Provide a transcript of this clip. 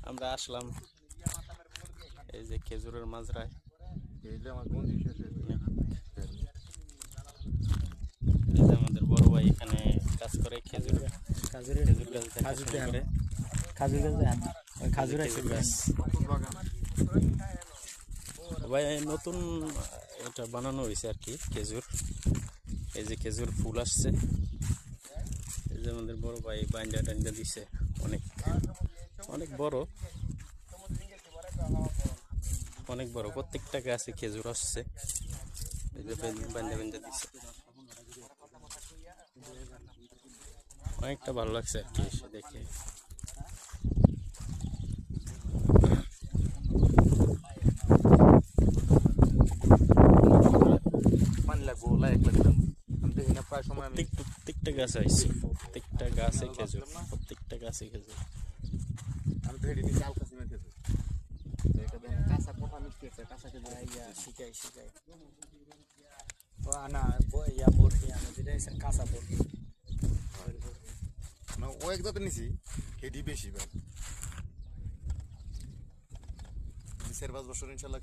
আমরা আসলাম এই যে খেজুরের মাজরায়। এই যে আমাদের বড় ভাই এখানে কাজ করে, খেজুর গাছ। ভাই নতুন এটা বানানো হয়েছে আর কি খেজুর। এই যে খেজুর ফুল আসছে, এই যে আমাদের বড় ভাই বাইন্ডা টাইন্ডা দিছে, অনেক অনেক বড়, অনেক বড়। প্রত্যেকটা গাছে খেজুর আসছে, এই যে বাইন্ডা বাইন্ডা দিছে। অনেকটা ভালো লাগছে আর কি এসে দেখে। প্রত্যেকটা গাছে আসছে, প্রত্যেকটা গাছে খেজুর, প্রত্যেকটা গাছে খেজুর। আমি তো হেডি হালকা সিমেন্ট খেজুর কাঁচা কোঠা মিষ্টি আছে, কাঁচা খেজুর শিখাই শিখাই ও না ইয়া বরফি আমি যেটা কাঁচা বরফি ও একদাতে নিছি হেডি বেশি ভাই 4-5 বছর ইনশাল্লাহ।